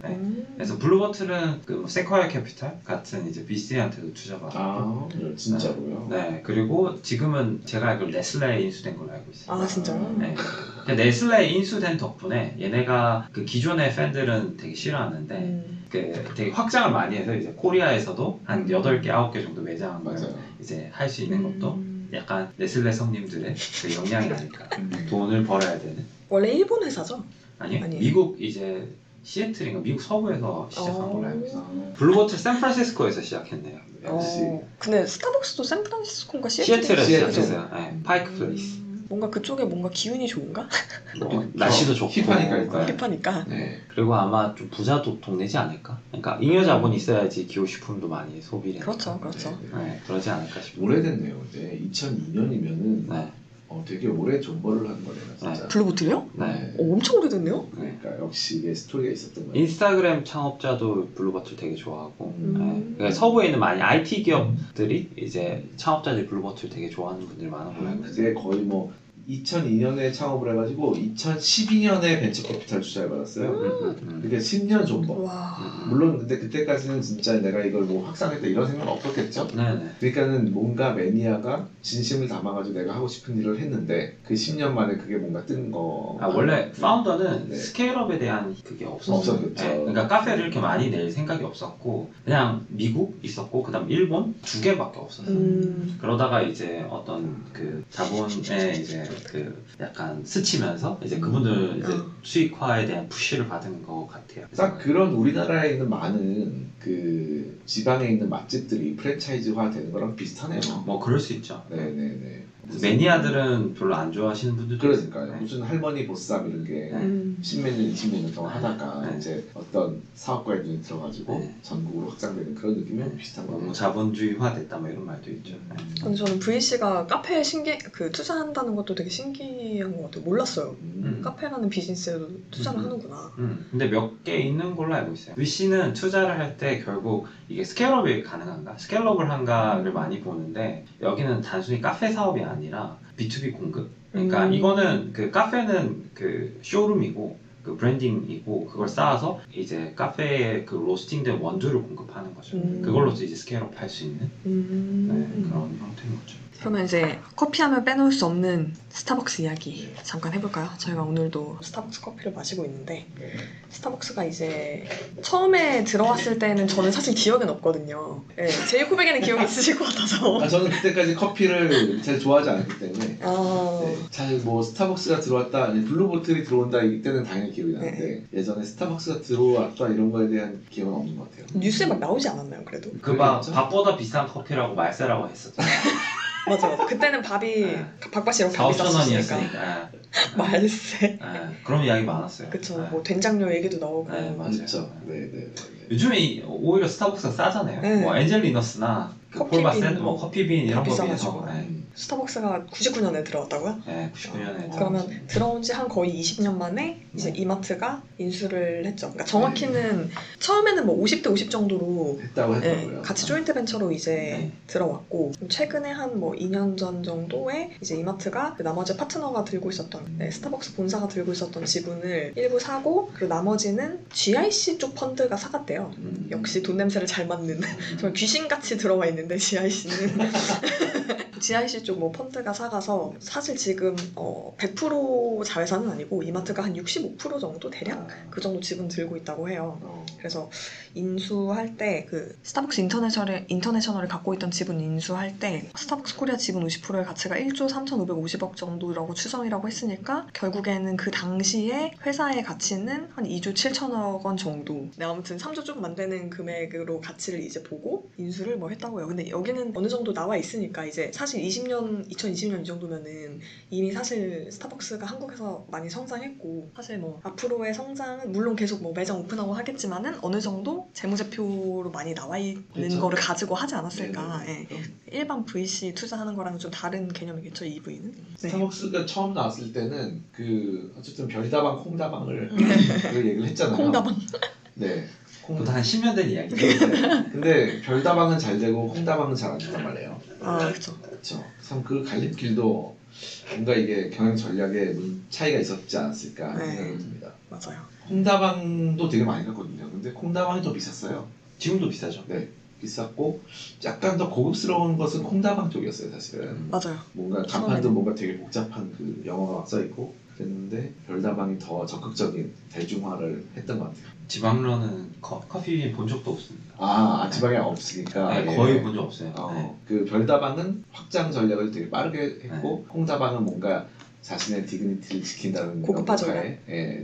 네. 그래서 블루버틀은 그 세쿼이어 캐피탈 같은 이제 VC한테도 투자받았고 진짜로요? 네. 그리고 지금은 제가 알기로 네슬레에 인수된 걸로 알고 있어요. 아 진짜요? 네. 네슬레에 인수된 덕분에 얘네가 그 기존의 팬들은 되게 싫어하는데 그 되게 확장을 많이 해서 이제 코리아에서도 한 8개, 9개 정도 매장을 이제 할 수 있는 것도 약간 네슬레 성님들의 그 역량이 아닐까. 돈을 벌어야 되는. 원래 일본 회사죠? 아니요. 아니에요. 미국 이제 시애틀인가 미국 서부에서 시작한 걸로 알고 있어요. 블루버틀 샌프란시스코에서 시작했네요. 역시. 근데 스타벅스도 샌프란시스코인가 시애틀에 시애틀에서 시작했어요. 네, 파이크 플레이스. 뭔가 그쪽에 뭔가 기운이 좋은가? 뭐 날씨도 좋고 힙하니까 일단. 힙하니까. 네. 그리고 아마 좀 부자도 동네지 않을까? 그러니까 잉여 자본이 있어야지 기호식품도 많이 소비를. 그렇죠, 그렇죠. 네, 그러지 않을까 싶어요. 오래됐네요. 이제 2002년이면은 네. 되게 오래 존버를 한 거네요, 진짜. 블루보틀이요? 네. 엄청 오래됐네요? 그러니까 역시 이게 스토리가 있었던 거예요. 인스타그램 창업자도 블루버틀 되게 좋아하고 네. 그러니까 서부에 있는 많이 IT 기업들이 이제 창업자들이 블루버틀 되게 좋아하는 분들이 많은 걸로 알고 있어요. 그게 거의 뭐 2002년에 창업을 해가지고 2012년에 벤처캐피탈 투자를 받았어요. 그게 10년 존버. 와. 물론 근데 그때까지는 진짜 내가 이걸 뭐 확산했다 이런 생각은 없었겠죠. 네네. 그러니까는 뭔가 매니아가 진심을 담아가지고 내가 하고 싶은 일을 했는데 그 10년 만에 그게 뭔가 뜬 거. 원래 파운더는 네. 스케일업에 대한 그게 없었어요. 없었겠죠. 네. 그러니까 카페를 이렇게 많이 낼 생각이 없었고 그냥 미국 있었고 그다음 일본 2개밖에 없었어요. 그러다가 이제 어떤 그 자본에 이제 그 약간 스치면서 이제 그분들 이제 수익화에 대한 푸시를 받은 것 같아요. 딱 그런 우리나라에 있는 많은 그 지방에 있는 맛집들이 프랜차이즈화 되는 거랑 비슷하네요. 뭐 그럴 수 있죠. 네네네. 매니아들은 별로 안 좋아하시는 분들도 그러니까요. 있어요. 무슨 할머니 보쌈 이런 게 10몇 년, 20몇 년 동안 하다가 이제 어떤 사업가의 눈이 들어가지고 전국으로 확장되는 그런 느낌이 비슷한 거 너무 같아요. 자본주의화 됐다 뭐 이런 말도 있죠. 근데 저는 VC가 카페에 투자한다는 것도 되게 신기한 것 같아요. 몰랐어요. 카페라는 비즈니스에도 투자를 하는구나. 근데 몇 개 있는 걸로 알고 있어요. VC는 투자를 할 때 결국 이게 스케일업이 가능한가, 스케일업을 한가를 많이 보는데 여기는 단순히 카페 사업이 아니라 B2B 공급. 그러니까 이거는 그 카페는 그 쇼룸이고 그 그 브랜딩이고 그걸 쌓아서 이제 카페에 그 로스팅된 원두를 공급하는 거죠. 그걸로 이제 스케일업 할 수 있는 네, 그런 형태인 거죠. 그러면 이제 커피하면 빼놓을 수 없는 스타벅스 이야기 잠깐 해볼까요? 저희가 오늘도 스타벅스 커피를 마시고 있는데 스타벅스가 이제 처음에 들어왔을 때는 저는 사실 기억은 없거든요. 네, 제이콥에게는 기억이 있으실 것 같아서. 저는 그때까지 커피를 잘 좋아하지 않았기 때문에 네, 잘 뭐 스타벅스가 들어왔다, 아니 블루보틀이 들어온다 이때는 당연히 기억이 나는데 예전에 스타벅스가 들어왔다 이런 거에 대한 기억은 없는 것 같아요. 뉴스에 막 나오지 않았나요, 그래도? 그 밥보다 비싼 커피라고 말세라고 했었잖아요. 맞아. 그때는 밥이 밥값이 이렇게 안 4,000원이었으니까. 말세. 그런 이야기 많았어요. 그쵸. 뭐 된장료 얘기도 나오고. 네, 맞아요. 그렇죠. 네. 요즘에 오히려 스타벅스가 싸잖아요. 네. 뭐 엔젤리너스나 폴바센, 뭐 커피빈 이런 거 비해서. 스타벅스가 99년에 들어왔다고요? 네, 99년에. 그러면 들어온 지 한 거의 20년 만에 이제 이마트가 인수를 했죠. 그러니까 정확히는 처음에는 뭐 50대 50 정도로 했다고 했더라고요. 같이 조인트 벤처로 이제 들어왔고 최근에 한 뭐 2년 전 정도에 이제 이마트가 그 나머지 파트너가 들고 있었던 스타벅스 본사가 들고 있었던 지분을 일부 사고 그 나머지는 GIC 쪽 펀드가 사갔대요. 역시 돈 냄새를 잘 맡는 정말 귀신같이 들어와 있는데 GIC는 GIC 쪽 뭐 펀드가 사가서 사실 지금 100% 자회사는 아니고 이마트가 한 65% 정도 대략 그 정도 지분 들고 있다고 해요. 그래서 인수할 때 그 스타벅스 인터내셔널을 갖고 있던 지분 인수할 때 스타벅스 코리아 지분 50%의 가치가 1조 3,550억 정도라고 추정이라고 했으니까 결국에는 그 당시에 회사의 가치는 한 2조 7천억 원 정도. 네, 아무튼 3조 조금 안 되는 금액으로 가치를 이제 보고 인수를 뭐 했다고요. 근데 여기는 어느 정도 나와 있으니까 이제 사실 2020년 이 정도면은 이미 사실 스타벅스가 한국에서 많이 성장했고 사실 뭐 앞으로의 성장은 물론 계속 뭐 매장 오픈하고 하겠지만은 어느 정도 재무제표로 많이 나와 있는 그렇죠. 거를 가지고 하지 않았을까. 네네. 일반 VC 투자하는 거랑 좀 다른 개념이겠죠, EV는. 스타벅스가 처음 나왔을 때는 그 어쨌든 별다방 콩다방을 그 얘기를 했잖아요. 콩다방. 네. 그것도 한 10년 된 이야기죠. 근데 별다방은 잘 되고 콩다방은 잘 안 된단 말이에요. 그렇죠. 그렇죠. 참 그 갈림길도 뭔가 이게 경영 전략에 차이가 있었지 않았을까 하는 생각이 듭니다. 맞아요. 콩다방도 되게 많이 갔거든요. 근데 콩다방이 더 비쌌어요. 지금도 비싸죠. 네. 비쌌고 약간 더 고급스러운 것은 콩다방 쪽이었어요, 사실은. 맞아요. 뭔가 간판도 뭔가 되게 복잡한 그 영어가 막 써있고 그랬는데 별다방이 더 적극적인 대중화를 했던 것 같아요. 지방로는 커피 본 적도 없습니다. 지방에 없으니까 네, 거의 본 적 없어요. 그 별다방은 확장 전략을 되게 빠르게 했고 콩다방은 뭔가 자신의 디그니티를 지킨다는 고급화 전략.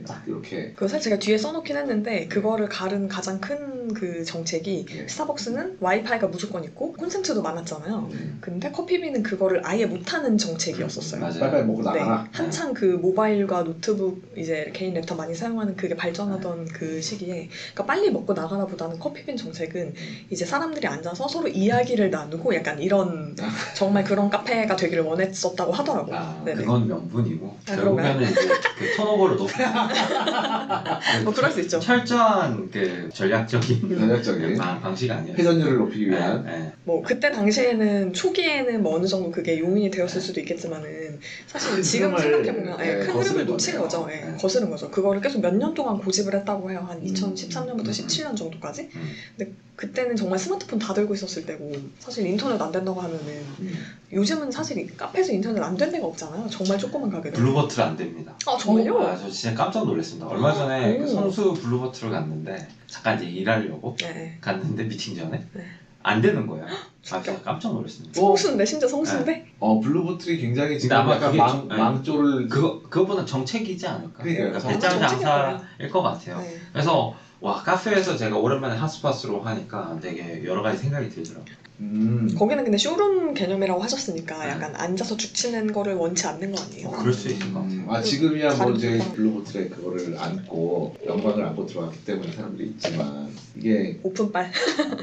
딱 이렇게. 그 사실 제가 뒤에 써놓긴 했는데 그거를 가른 가장 큰 그 정책이 스타벅스는 와이파이가 무조건 있고 콘센트도 많았잖아요. 근데 커피빈은 그거를 아예 못하는 정책이었었어요. 빨리빨리 먹고 나가라. 네, 한창 그 모바일과 노트북 이제 개인 랩탑 많이 사용하는 그게 발전하던 그 시기에 그러니까 빨리 먹고 나가라 보다는 커피빈 정책은 이제 사람들이 앉아서 서로 이야기를 나누고 약간 이런 정말 그런 카페가 되기를 원했었다고 하더라고요. 그건 명분이고 결국에는 이제 그 턴오버를 높여 뭐 그럴 수 있죠. 철저한 그 전략적인 방식 아니에요. 회전율을 높이기 위한. 뭐 그때 당시에는 초기에는 뭐 어느 정도 그게 용인이 되었을 수도 있겠지만은 사실 지금 생각해보면 큰 흐름을 놓친 거죠. 거스른 거죠. 그거를 계속 몇 년 동안 고집을 했다고 해요. 한 2013년부터 17년 정도까지. 근데 그때는 정말 스마트폰 다 들고 있었을 때고 사실 인터넷 안 된다고 하면은 요즘은 사실 카페에서 인터넷 안 된 데가 없잖아요. 정말 조그만 가게도. 블루버틀 안 됩니다. 정말요? 저 진짜 깜짝 놀랐습니다. 얼마 전에 그 성수 블루버틀을 갔는데 잠깐 이제 일하려고 갔는데 미팅 전에 안 되는 거예요. 진짜 깜짝 놀랐습니다. 성수인데 심지어 성수인데? 블루보틀이 굉장히 지금 아마 약간 망조를 그거보다 정책이지 않을까? 그러니까 배짱 장사일 것 같아요. 그래서 와 카페에서 제가 오랜만에 핫스팟으로 하니까 되게 여러 가지 생각이 들더라고요. 거기는 근데 쇼룸 개념이라고 하셨으니까 약간 앉아서 죽치는 거를 원치 않는 거 아니에요? 그럴 수 있을 것 같아요. 지금이야 뭐 이제 블루보틀에 그거를 안고 영광을 안고 들어갔기 때문에 사람들이 있지만 이게 오픈빨.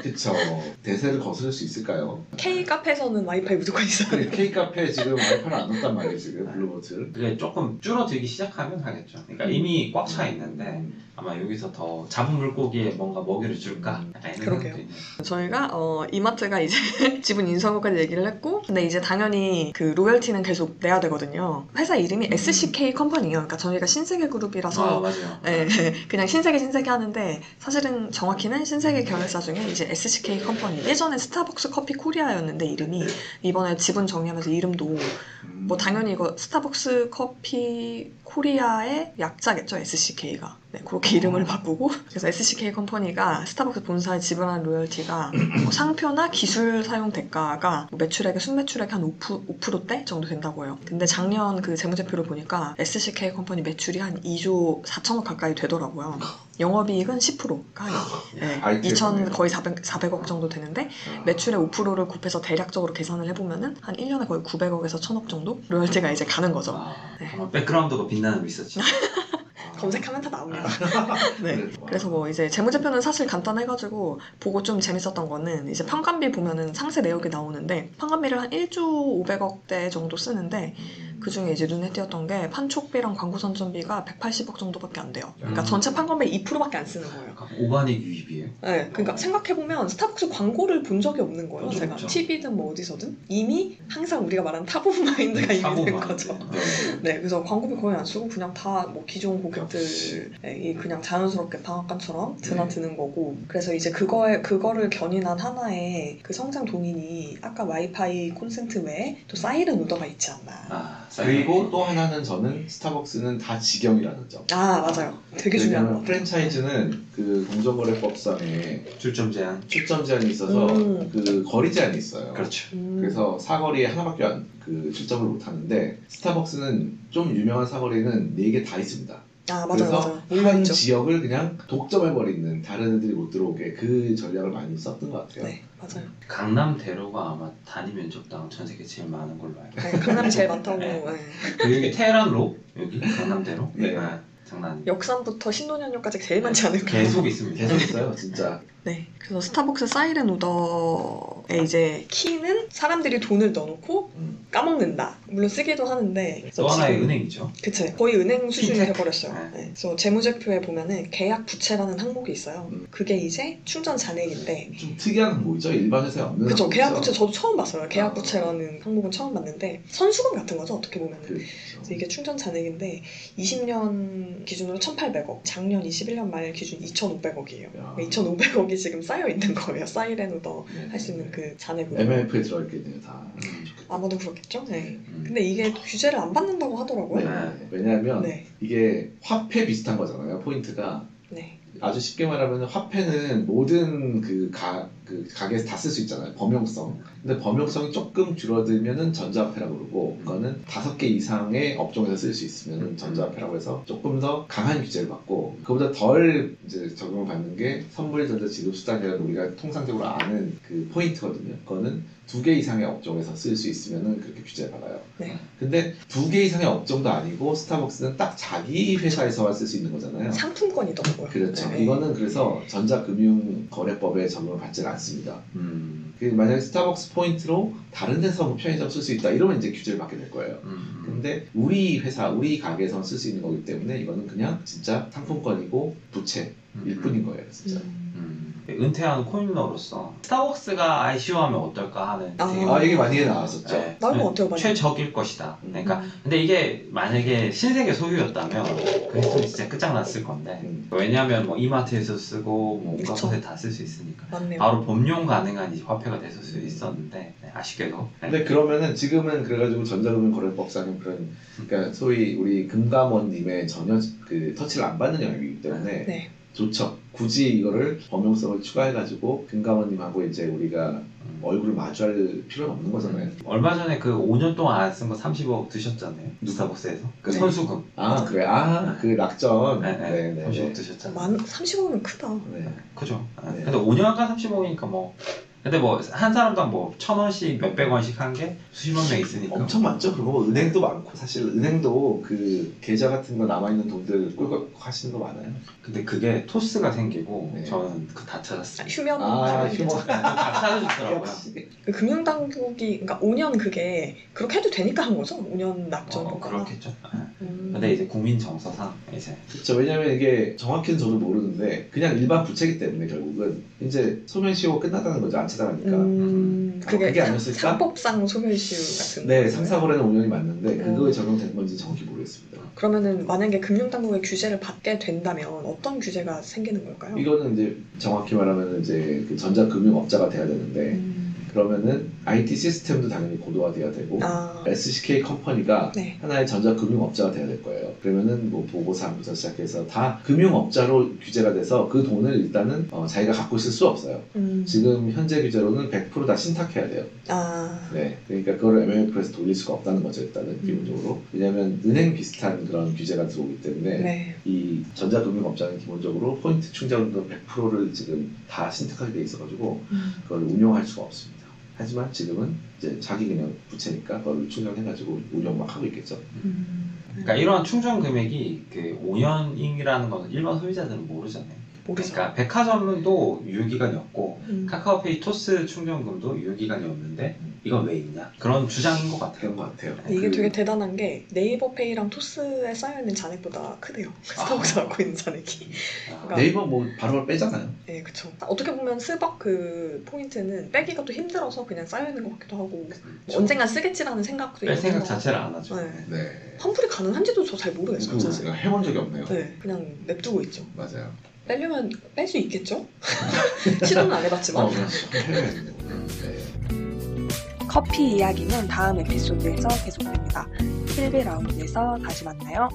그쵸. 대세를 거스를 수 있을까요? K 카페에서는 와이파이 무조건 있어요. 그래, K 카페 지금 와이파이를 안 넣었단 말이에요 지금 블루보틀. 그게 조금 줄어들기 시작하면 하겠죠. 그러니까 이미 꽉 차 있는데 아마 여기서 더 잡은 물고기에 뭔가 먹이를 줄까? 약간 이런 그러게요. 저희가 이마트가 이제 지분 인수한 것까지 얘기를 했고, 근데 이제 당연히 그 로열티는 계속 내야 되거든요. 회사 이름이 SCK 컴퍼니예요. 그러니까 저희가 신세계 그룹이라서 맞아요. 네, 그냥 신세계 하는데 사실은 정확히는 신세계 계열사 중에 이제 SCK 컴퍼니. 예전에 스타벅스 커피 코리아였는데 이름이 이번에 지분 정리하면서 이름도 뭐 당연히 이거 스타벅스 커피 코리아의 약자겠죠, SCK가. 네, 그렇게 이름을 바꾸고 그래서 SCK 컴퍼니가 스타벅스 본사에 지불하는 로열티가 뭐 상표나 기술 사용 대가가 뭐 매출액의 순매출액 한 5%대 정도 된다고 해요. 근데 작년 그 재무제표를 보니까 SCK 컴퍼니 매출이 한 2조 4천억 가까이 되더라고요. 영업이익은 10%가 네, 2천 거의 400억 정도 되는데 매출의 5%를 곱해서 대략적으로 계산을 해보면은 한 1년에 거의 900억에서 1000억 정도 로열티가 이제 가는 거죠. 네. 백그라운드가 빛나는 리서치. 검색하면 다 나옵니다. 네. 그래서 뭐 이제 재무제표는 사실 간단해가지고 보고 좀 재밌었던 거는 이제 판관비 보면은 상세 내역이 나오는데 판관비를 한 1조 500억대 정도 쓰는데 그 중에 이제 눈에 띄었던 게 판촉비랑 광고 선전비가 180억 정도밖에 안 돼요. 그러니까 전체 판관비 2%밖에 안 쓰는 거예요. 오가닉 유입이에요? 네. 그러니까 생각해보면 스타벅스 광고를 본 적이 없는 거예요. 제가 TV든 뭐 어디서든 이미 항상 우리가 말하는 탑 오브 마인드가 있는 거죠. 네. 그래서 광고비 거의 안 쓰고 그냥 다 뭐 기존 고객들이 그냥 자연스럽게 방앗간처럼 드나드는 거고 그래서 이제 그거를 견인한 하나의 그 성장 동인이 아까 와이파이 콘센트 외에 또 사이렌 오더가 있지 않나. 그리고 또 하나는 저는 스타벅스는 다 직영이라는 점. 맞아요. 되게 중요한 거 같아요. 프랜차이즈는 그 공정거래법상에 출점 제한이 있어서 그 거리 제한이 있어요. 그렇죠. 그래서 사거리에 하나밖에 그 출점을 못 하는데 스타벅스는 좀 유명한 사거리는 4개 다 있습니다. 그래서 한 지역을 그냥 독점해버리는 다른 애들이 못 들어오게 그 전략을 많이 썼던 것 같아요. 네, 맞아요. 강남대로가 아마 단위 면적당 전 세계 제일 많은 걸로 알고 있어요. 네, 강남이 제일 많다고. 네. 여기 테헤란로 여기 강남대로. 네. 장난 아니에요. 역삼부터 신논현역까지 제일 많지 않을까? 계속 있습니다. 계속 있어요, 진짜. 네, 그래서 스타벅스 사이렌 오더의 이제 키는 사람들이 돈을 넣어놓고 까먹는다. 물론 쓰기도 하는데 또 하나의 은행이죠. 그치, 거의 은행 수준이 돼버렸어요. 네. 네. 그래서 재무제표에 보면은 계약 부채라는 항목이 있어요. 그게 이제 충전 잔액인데 좀 특이한 항목이죠. 일반 회사에 없는 그쵸, 항목이죠. 계약 부채 저도 처음 봤어요. 계약 부채라는 항목은 처음 봤는데 선수금 같은 거죠, 어떻게 보면은. 그렇죠. 그래서 이게 충전 잔액인데 20년 기준으로 1,800억, 작년 21년 말 기준 2,500억이에요. 2,500억이 지금 쌓여 있는 거예요. 사이렌 오더 할 수 있는 그 잔액으로. MMF에 들어있겠네요, 다. 아마도 그렇겠죠. 네. 근데 이게 규제를 안 받는다고 하더라고요. 네. 왜냐하면 이게 화폐 비슷한 거잖아요. 포인트가. 네. 아주 쉽게 말하면 화폐는 모든 그 가게에서 다 쓸 수 있잖아요. 범용성. 근데 범용성이 조금 줄어들면은 전자화폐라고 그러고 그거는 5개 이상의 업종에서 쓸 수 있으면은 전자화폐라고 해서 조금 더 강한 규제를 받고 그보다 덜 이제 적용을 받는 게 선물, 전자, 지급 수단이라는 우리가 통상적으로 아는 그 포인트거든요. 그거는 2개 이상의 업종에서 쓸 수 있으면은 그렇게 규제를 받아요. 네. 근데 2개 이상의 업종도 아니고 스타벅스는 딱 자기 회사에서만 쓸 수 있는 거잖아요. 상품권이더라고요. 그렇죠. 네. 이거는 그래서 전자금융거래법에 적용을 받지는 않습니다. 만약에 스타벅스 포인트로 다른 데서 뭐 편의점 쓸 수 있다 이러면 이제 규제를 받게 될 거예요. 근데 우리 회사, 우리 가게에서만 쓸 수 있는 거기 때문에 이거는 그냥 진짜 상품권이고 부채일 뿐인 거예요, 진짜. 은퇴한 코인러로서 스타벅스가 ICO하면 어떨까 하는 얘기 많이 나왔었죠. 네. 나는 어때요, 많이? 최적일 것이다. 그러니까 근데 이게 만약에 신세계 소유였다면 그게 진짜 끝장났을 건데 왜냐하면 뭐 이마트에서 쓰고 뭐 온갖 곳에 다 쓸 수 있으니까 맞네요. 바로 범용 가능한 화폐가 됐을 수 있었는데 아쉽게도. 근데 그러면은 지금은 그래가지고 전자금융거래법상의 그런 그러니까 소위 우리 금감원님의 전혀 그 터치를 안 받는 영역이기 때문에 좋죠. 굳이 이거를 범용성을 추가해가지고 금감원님하고 이제 우리가 얼굴을 마주할 필요는 없는 거잖아요. 얼마 전에 그 5년 동안 안 쓴 거 30억 드셨잖아요. 스타벅스에서. 그 선수금. 그래. 그 낙전. 네. 30억 드셨잖아요. 30억은 크다. 네. 그죠. 근데 5년간 30억이니까 뭐. 근데 뭐 한 사람당 뭐 1,000원씩 몇백 원씩 한 게 수십만 명 있으니까 엄청 많죠. 그리고 은행도 많고 사실 은행도 그 계좌 같은 거 남아있는 돈들 꿀꺽 하시는 거 많아요. 근데 그게 토스가 생기고 저는 그 다 찾았어요. 휴면 휴먼 다 찾아줬더라고요. 그 금융당국이 그러니까 5년 그게 그렇게 해도 되니까 한 거죠? 5년 낙전 효과가. 그렇겠죠. 근데 이제 국민 정서상 이제 그렇죠. 왜냐면 이게 정확히는 저도 모르는데 그냥 일반 부채기 때문에 결국은 이제 소멸시효가 끝났다는 거죠. 안 차단하니까. 그게 아니었을까? 상법상 소멸시효 같은 네, 거예요? 3, 4거래는 5년이 맞는데 그거에 적용된 건지 정확히 모르겠습니다. 그러면은 만약에 금융당국의 규제를 받게 된다면 어떤 규제가 생기는 걸까요? 이거는 이제 정확히 말하면 이제 그 전자금융업자가 돼야 되는데 그러면은 IT 시스템도 당연히 고도화돼야 되고 SCK 컴퍼니가 네. 하나의 전자금융업자가 돼야 될 거예요. 그러면은 뭐 보고사부터 시작해서 다 금융업자로 규제가 돼서 그 돈을 일단은 자기가 갖고 있을 수 없어요. 지금 현재 규제로는 100% 다 신탁해야 돼요. 네, 그러니까 그걸 MMF에서 돌릴 수가 없다는 거죠 일단은 기본적으로. 왜냐하면 은행 비슷한 그런 규제가 들어오기 때문에 네. 이 전자금융업자는 기본적으로 포인트 충전도 100%를 지금 다 신탁하게 돼 있어가지고 그걸 운용할 수가 없습니다. 하지만 지금은 이제 자기 그냥 부채니까 그걸 충전해가지고 운영 막 하고 있겠죠. 그러니까 이러한 충전 금액이 그 5년이라는 것은 일반 소비자들은 모르잖아요. 모르죠. 그러니까 백화점도 유효기간이었고 카카오페이 토스 충전금도 유효기간이었는데 이건 왜 있냐? 그런 주장인 것 같아요. 그런 것 같아요. 이게 되게 대단한 게 네이버페이랑 토스에 쌓여있는 잔액보다 크대요. 스타벅스 갖고 있는 잔액이. 그러니까 네이버 뭐 바로바로 빼잖아요. 네, 그쵸. 어떻게 보면 스벅 그 포인트는 빼기가 또 힘들어서 그냥 쌓여있는 것 같기도 하고 뭐 언젠간 쓰겠지라는 생각도 뺄 있는 생각 것 자체를 같고. 안 하죠. 네. 네. 환불이 가능한지도 저 잘 모르겠어요. 사실. 그거 해본 적이 없네요. 네, 그냥 냅두고 있죠. 맞아요. 빼려면 뺄 수 있겠죠? 시도는 안 해봤지만. 해야겠네요. 네. 커피 이야기는 다음 에피소드에서 계속됩니다. 필비 라운드에서 다시 만나요.